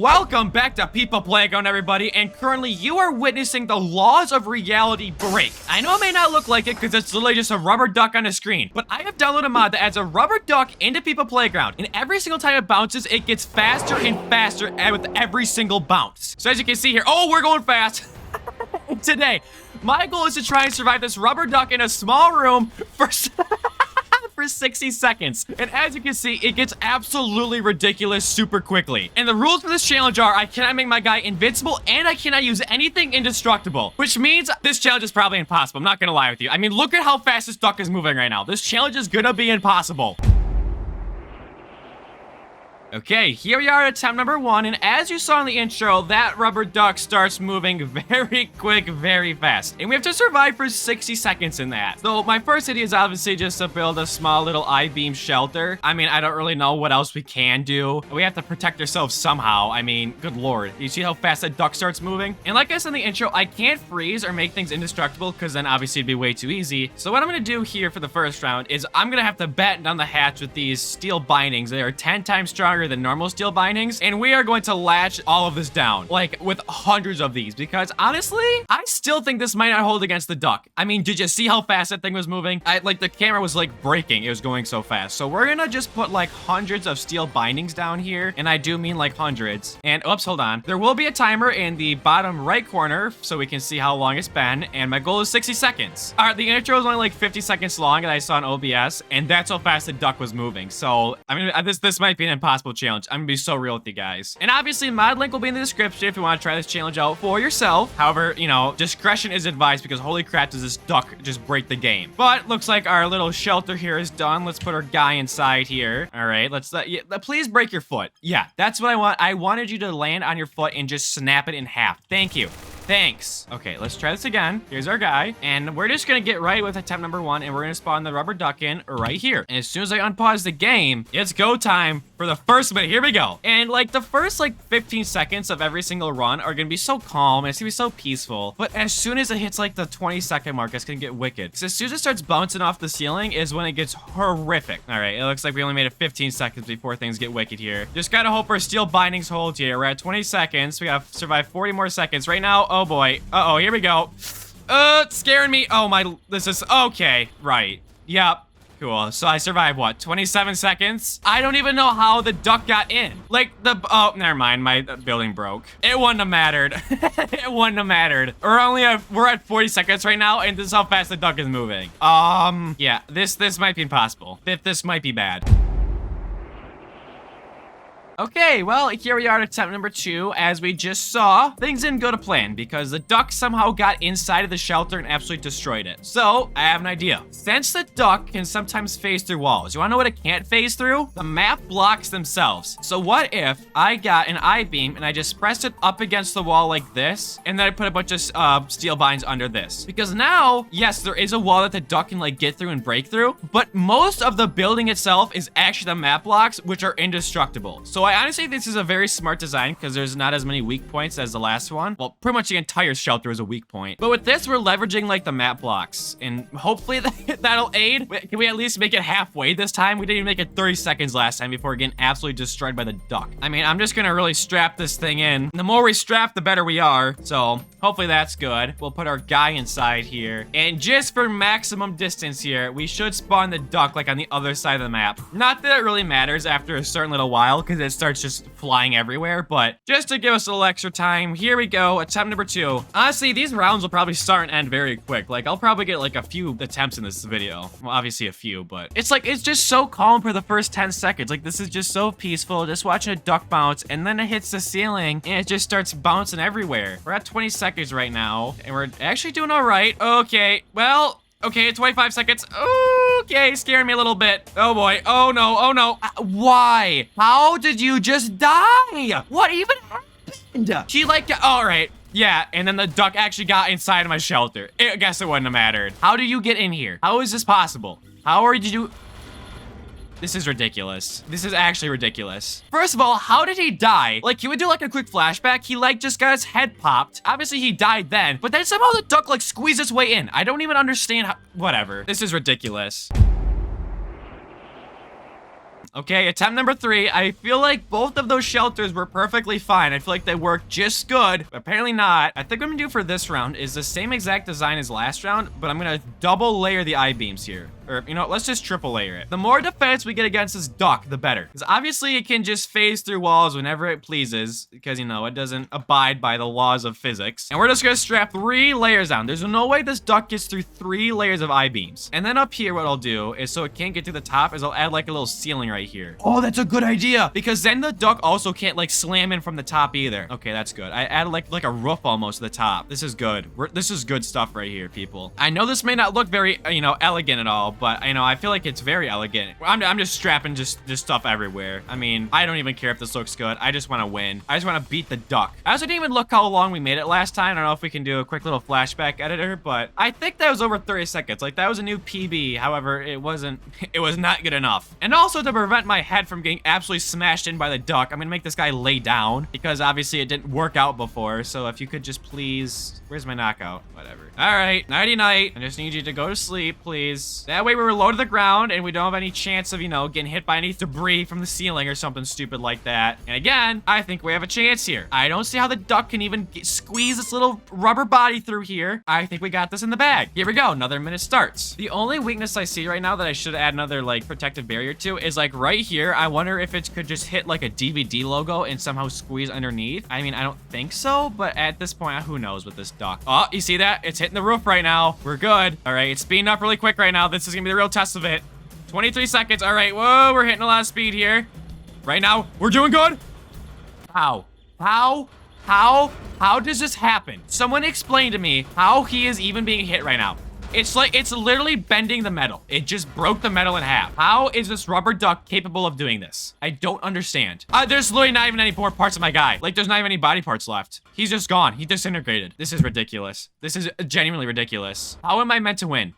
Welcome back to People Playground, everybody, and currently you are witnessing the laws of reality break. I know it may not look like it because it's literally just a rubber duck on a screen, but I have downloaded a mod that adds a rubber duck into People Playground, and every single time it bounces, it gets faster and faster with every single bounce. So as you can see here, oh, we're going fast. Today, my goal is to try and survive this rubber duck in a small room for... for 60 seconds. And as you can see, it gets absolutely ridiculous super quickly. And the rules for this challenge are I cannot make my guy invincible and I cannot use anything indestructible, which means this challenge is probably impossible. I'm not gonna lie with you. I mean, look at how fast this duck is moving right now. This challenge is gonna be impossible. Okay, here we are at attempt number 1, and as you saw in the intro, that rubber duck starts moving very quick, very fast. And we have to survive for 60 seconds in that. So my first idea is obviously just to build a small little I-beam shelter. I mean, I don't really know what else we can do. We have to protect ourselves somehow. I mean, good lord. You see how fast that duck starts moving? And like I said in the intro, I can't freeze or make things indestructible because then obviously it'd be way too easy. So what I'm gonna do here for the first round is I'm gonna have to batten down the hatch with these steel bindings. They are 10 times stronger than normal steel bindings, and we are going to latch all of this down, like with hundreds of these, because honestly, I still think this might not hold against the duck. I mean, did you see how fast that thing was moving? Like the camera was like breaking. It was going so fast. So we're gonna just put like hundreds of steel bindings down here, and I do mean like hundreds. And oops, hold on. There will be a timer in the bottom right corner so we can see how long it's been, and my goal is 60 seconds. All right, the intro is only like 50 seconds long, and I saw on OBS, and that's how fast the duck was moving. So I mean, this might be an impossible challenge. I'm gonna be so real with you guys. And obviously, mod link will be in the description if you want to try this challenge out for yourself. However, you know, discretion is advised because holy crap, does this duck just break the game. But looks like our little shelter here is done. Let's put our guy inside here. All right, let's yeah, please break your foot. Yeah, that's what I want. I wanted you to land on your foot and just snap it in half. Thank you. Thanks. Okay, let's try this again. Here's our guy. And we're just gonna get right with attempt number 1, and we're gonna spawn the rubber duck in right here. And as soon as I unpause the game, it's go time for the first minute. Here we go. And like the first like 15 seconds of every single run are gonna be so calm, and it's gonna be so peaceful. But as soon as it hits like the 20-second mark, it's gonna get wicked. So as soon as it starts bouncing off the ceiling is when it gets horrific. All right, it looks like we only made it 15 seconds before things get wicked here. Just gotta hope our steel bindings hold here. We're at 20 seconds. We gotta survive 40 more seconds. Right now, oh boy. Uh-oh, here we go. It's scaring me. Oh my, this is, okay, right. Yep. Cool. So I survived, what, 27 seconds? I don't even know how the duck got in. Like, oh, never mind. My building broke. It wouldn't have mattered. It wouldn't have mattered. We're at 40 seconds right now, and this is how fast the duck is moving. Yeah, this might be impossible. This might be bad. Okay, well, here we are at attempt number 2. As we just saw, things didn't go to plan because the duck somehow got inside of the shelter and absolutely destroyed it. So, I have an idea. Since the duck can sometimes phase through walls, you wanna know what it can't phase through? The map blocks themselves. So what if I got an I-beam and I just pressed it up against the wall like this, and then I put a bunch of steel binds under this? Because now, yes, there is a wall that the duck can like get through and break through, but most of the building itself is actually the map blocks, which are indestructible. So I honestly think this is a very smart design because there's not as many weak points as the last one. Well, pretty much the entire shelter is a weak point. But with this, we're leveraging like the map blocks, and hopefully that'll aid. Can we at least make it halfway this time? We didn't even make it 30 seconds last time before getting absolutely destroyed by the duck. I mean, I'm just gonna really strap this thing in. The more we strap, the better we are. So hopefully that's good. We'll put our guy inside here. And just for maximum distance here, we should spawn the duck like on the other side of the map. Not that it really matters after a certain little while because it starts just flying everywhere, but just to give us a little extra time, here we go, attempt number 2. Honestly, these rounds will probably start and end very quick. Like, I'll probably get like a few attempts in this video. Well, obviously a few, but it's like, it's just so calm for the first 10 seconds. Like, this is just so peaceful, just watching a duck bounce, and then it hits the ceiling, and it just starts bouncing everywhere. We're at 20 seconds right now, and we're actually doing all right. Okay, well, okay, 25 seconds. Okay, scaring me a little bit. Oh boy. Oh no. Oh no. Why? How did you just die? What even happened? She like, all right. Yeah, and then the duck actually got inside of my shelter. I guess it wouldn't have mattered. How do you get in here? How is this possible? How are you? This is ridiculous. This is actually ridiculous. First of all, how did he die? Like, he would do like a quick flashback. He like just got his head popped. Obviously he died then, but then somehow the duck like squeezed its way in. I don't even understand how, whatever. This is ridiculous. Okay, attempt number 3. I feel like both of those shelters were perfectly fine. I feel like they worked just good, but apparently not. I think what I'm gonna do for this round is the same exact design as last round, but I'm gonna double layer the I-beams here. Or, you know, let's just triple layer it. The more defense we get against this duck, the better. Because obviously it can just phase through walls whenever it pleases, because, you know, it doesn't abide by the laws of physics. And we're just gonna strap 3 layers down. There's no way this duck gets through 3 layers of I-beams. And then up here, what I'll do is, so it can't get to the top, is I'll add like a little ceiling right here. Oh, that's a good idea, because then the duck also can't like slam in from the top either. Okay, that's good. I added like a roof almost to the top. This is good. This is good stuff right here, people. I know this may not look very, you know, elegant at all, but, you know, I feel like it's very elegant. I'm just strapping just stuff everywhere. I mean, I don't even care if this looks good. I just want to win. I just want to beat the duck. I also didn't even look how long we made it last time. I don't know if we can do a quick little flashback editor, but I think that was over 30 seconds. Like, that was a new PB. However, it was not good enough. And also, to prevent my head from getting absolutely smashed in by the duck, I'm gonna make this guy lay down, because obviously it didn't work out before. So if you could just please, where's my knockout? Whatever. All right, nighty night. I just need you to go to sleep, please. That way we're low to the ground and we don't have any chance of, you know, getting hit by any debris from the ceiling or something stupid like that. And again, I think we have a chance here. I don't see how the duck can even squeeze this little rubber body through here. I think we got this in the bag. Here we go. Another minute starts. The only weakness I see right now that I should add another like protective barrier to is like right here. I wonder if it could just hit like a DVD logo and somehow squeeze underneath. I mean, I don't think so, but at this point, who knows with this duck. Oh, you see that? It's hitting the roof right now. We're good. All right, it's speeding up really quick right now. This is gonna be the real test of it. 23 seconds. All right, whoa, we're hitting a lot of speed here. Right now, we're doing good. How does this happen? Someone explain to me how he is even being hit right now. It's like, it's literally bending the metal. It just broke the metal in half. How is this rubber duck capable of doing this? I don't understand. There's literally not even any more parts of my guy. Like, there's not even any body parts left. He's just gone. He disintegrated. This is ridiculous. This is genuinely ridiculous. How am I meant to win?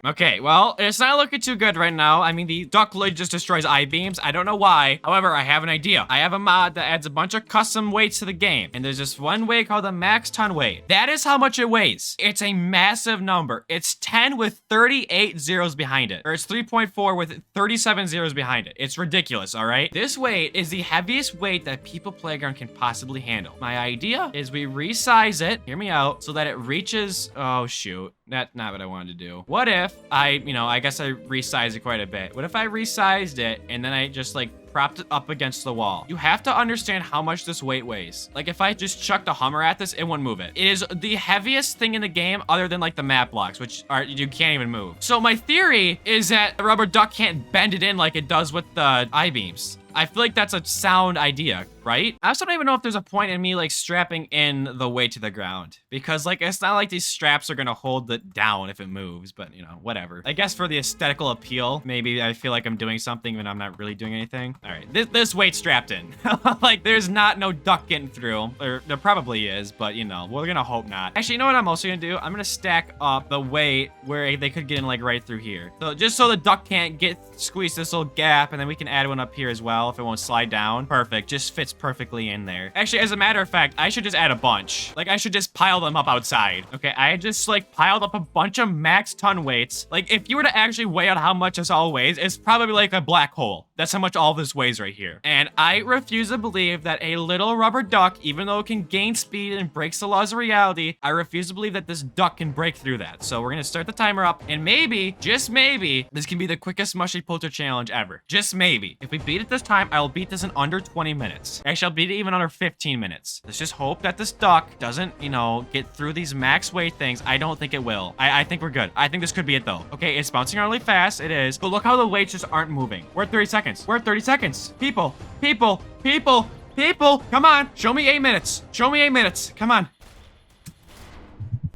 Okay, well, it's not looking too good right now. I mean, the duck literally just destroys I-beams. I don't know why. However, I have an idea. I have a mod that adds a bunch of custom weights to the game. And there's this one weight called the max ton weight. That is how much it weighs. It's a massive number. It's 10 with 38 zeros behind it. Or it's 3.4 with 37 zeros behind it. It's ridiculous, all right? This weight is the heaviest weight that People Playground can possibly handle. My idea is we resize it, hear me out, so that it reaches, oh shoot. That's not what I wanted to do. What if I guess I resized it quite a bit. What if I resized it and then I just like propped it up against the wall? You have to understand how much this weight weighs. Like if I just chucked a Hummer at this, it wouldn't move it. It is the heaviest thing in the game other than like the map blocks, which are, you can't even move. So my theory is that the rubber duck can't bend it in like it does with the I-beams. I feel like that's a sound idea, right? I also don't even know if there's a point in me like strapping in the weight to the ground, because like it's not like these straps are gonna hold it down if it moves, but you know, whatever. I guess for the aesthetical appeal, maybe I feel like I'm doing something when I'm not really doing anything. All right, this weight's strapped in. Like there's no duck getting through, or there probably is, but you know, we're gonna hope not. Actually, you know what I'm also gonna do? I'm gonna stack up the weight where they could get in like right through here. So just so the duck can't get squeezed this little gap, and then we can add one up here as well if it won't slide down. Perfect, just fits perfectly in there. Actually, as a matter of fact, I should just add a bunch. Like I should just pile them up outside. Okay, I just like piled up a bunch of max ton weights. Like if you were to actually weigh out how much this all weighs, it's probably like a black hole. That's how much all this weighs right here. And I refuse to believe that a little rubber duck, even though it can gain speed and breaks the laws of reality, I refuse to believe that this duck can break through that. So we're gonna start the timer up, and maybe, just maybe, this can be the quickest MushyPolter challenge ever. Just maybe. If we beat it this time, I'll beat this in under 20 minutes. Actually, I'll beat it even under 15 minutes. Let's just hope that this duck doesn't, you know, get through these max weight things. I don't think it will. I think we're good. I think this could be it though. Okay, it's bouncing really fast. It is. But look how the weights just aren't moving. We're at 30 seconds. We're at 30 seconds. People, come on. Show me 8 minutes. Show me 8 minutes. Come on.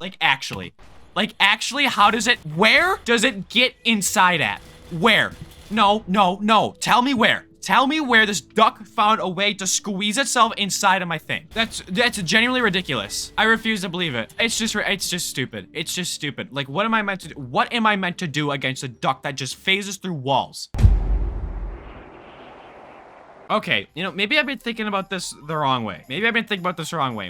Like actually, how does it, where does it get inside at? Where? No. Tell me where. Tell me where this duck found a way to squeeze itself inside of my thing. That's genuinely ridiculous. I refuse to believe it. It's just stupid. It's just stupid. Like, what am I meant to do? What am I meant to do against a duck that just phases through walls? Okay, you know, maybe I've been thinking about this the wrong way.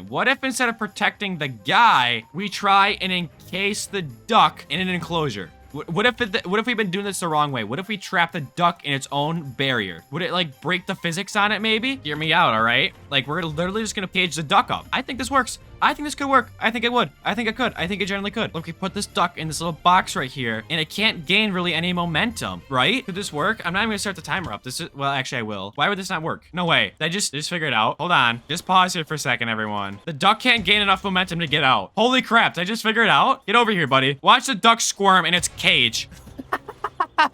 What if instead of protecting the guy, we try and encase the duck in an enclosure? What if we've been doing this the wrong way? What if we trap the duck in its own barrier? Would it like break the physics on it maybe? Hear me out, all right? Like we're literally just gonna cage the duck up. I think this works. I think this could work. I think it would. I think it could. I think it generally could. Look, we put this duck in this little box right here, and it can't gain really any momentum, right? Could this work? I'm not even gonna start the timer up. Well, actually I will. Why would this not work? No way. Did I just figure it out? Hold on. Just pause here for a second, everyone. The duck can't gain enough momentum to get out. Holy crap. Did I just figure it out? Get over here, buddy. Watch the duck squirm in its cage.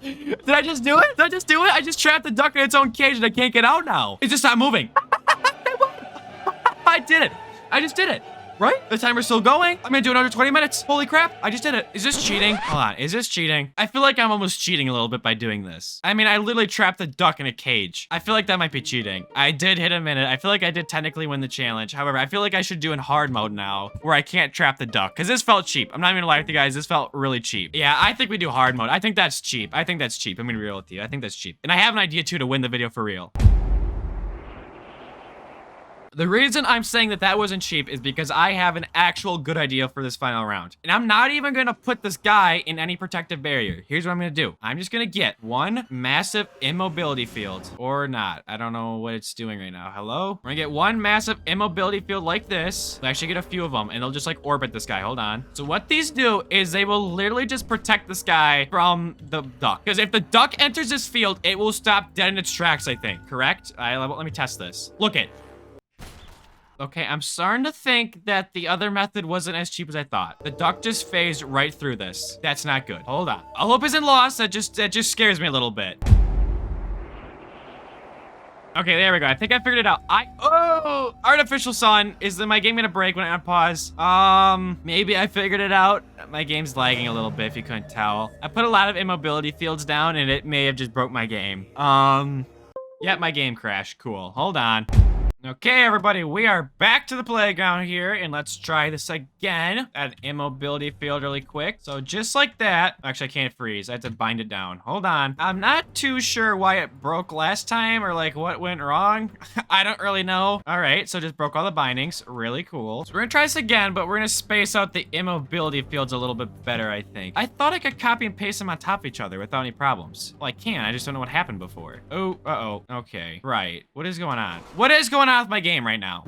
Did I just do it? Did I just do it? I just trapped the duck in its own cage and I can't get out now. It just stopped moving. I did it. I just did it. Right? The timer's still going. I'm gonna do it under 20 minutes. Holy crap. I just did it. Is this cheating? Hold on. Is this cheating? I feel like I'm almost cheating a little bit by doing this. I mean, I literally trapped the duck in a cage. I feel like that might be cheating. I did hit a minute. I feel like I did technically win the challenge. However, I feel like I should do in hard mode now where I can't trap the duck because this felt cheap. I'm not even gonna lie with you guys. This felt really cheap. Yeah, I think we do hard mode. I think that's cheap. I think that's cheap. I'm gonna be real with you. I think that's cheap. And I have an idea too to win the video for real. The reason I'm saying that wasn't cheap is because I have an actual good idea for this final round. And I'm not even gonna put this guy in any protective barrier. Here's what I'm gonna do. I'm just gonna get one massive immobility field. Or not. I don't know what it's doing right now. Hello? We're gonna get one massive immobility field like this. We'll actually get a few of them and they'll just like orbit this guy. Hold on. So what these do is they will literally just protect this guy from the duck. Because if the duck enters this field, it will stop dead in its tracks, I think. Correct? Let me test this. Look it. Okay, I'm starting to think that the other method wasn't as cheap as I thought. The duck just phased right through this. That's not good. Hold on. I hope isn't lost. That just scares me a little bit. Okay, there we go. I think I figured it out. Oh, artificial sun. Is my game gonna break when I unpause? Maybe I figured it out. My game's lagging a little bit if you couldn't tell. I put a lot of immobility fields down and it may have just broke my game. Yeah, my game crashed. Cool. Hold on. Okay, everybody, we are back to the playground here, and let's try this again. Add an immobility field really quick. So just like that. Actually, I can't freeze. I have to bind it down. Hold on. I'm not too sure why it broke last time or like what went wrong. I don't really know. All right, so just broke all the bindings. Really cool. So we're gonna try this again, but we're gonna space out the immobility fields a little bit better, I think. I thought I could copy and paste them on top of each other without any problems. Well, I can. I just don't know what happened before. Oh, uh-oh. Okay, right. What is going on? What is going on with my game right now?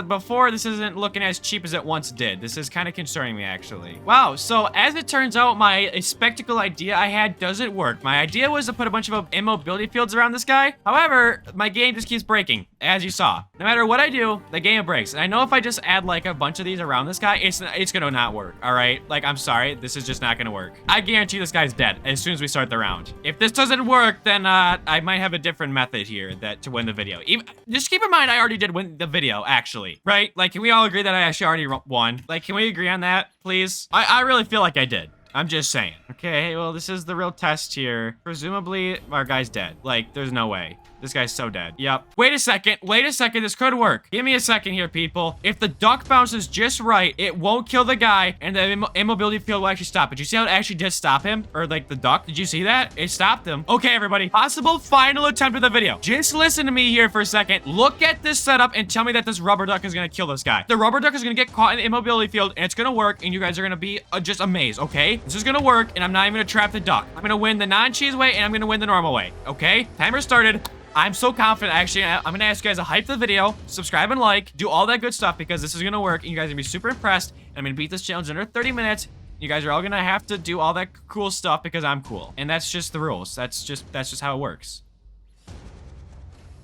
Before, this isn't looking as cheap as it once did. This is kind of concerning me, actually. Wow, so as it turns out, my spectacle idea I had doesn't work. My idea was to put a bunch of immobility fields around this guy. However, my game just keeps breaking, as you saw. No matter what I do, the game breaks. And I know if I just add like a bunch of these around this guy, it's gonna not work, all right? Like, I'm sorry, this is just not gonna work. I guarantee this guy's dead as soon as we start the round. If this doesn't work, then I might have a different method here to win the video. Just keep in mind, I already did win the video, actually, right? Like, can we all agree that I actually already won? Like, can we agree on that, please? I really feel like I did. I'm just saying. Okay, well, this is the real test here. Presumably, our guy's dead. Like, there's no way. This guy's so dead. Yep. Wait a second. Wait a second. This could work. Give me a second here, people. If the duck bounces just right, it won't kill the guy, and the immobility field will actually stop it. Did you see how it actually did stop him? Or, like, the duck? Did you see that? It stopped him. Okay, everybody. Possible final attempt of the video. Just listen to me here for a second. Look at this setup and tell me that this rubber duck is gonna kill this guy. The rubber duck is gonna get caught in the immobility field, and it's gonna work, and you guys are gonna be just amazed, okay? This is gonna work, and I'm not even gonna trap the duck. I'm gonna win the non-cheese way, and I'm gonna win the normal way, okay? Timer started. I'm so confident. Actually, I'm gonna ask you guys to hype the video, subscribe and like, do all that good stuff because this is gonna work and you guys are gonna be super impressed. I'm gonna beat this challenge in under 30 minutes. You guys are all gonna have to do all that cool stuff because I'm cool. And that's just the rules. That's just how it works.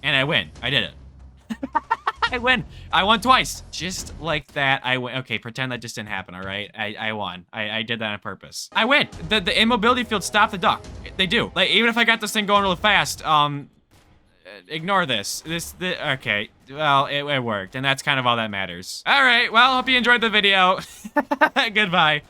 And I win. I did it. I win. I won twice. Just like that, I win. Okay, pretend that just didn't happen, all right? I won. I did that on purpose. I win. The immobility field stopped the duck. They do. Like, even if I got this thing going really fast, ignore this. Okay. Well, it worked, and that's kind of all that matters. All right, well, hope you enjoyed the video. Goodbye.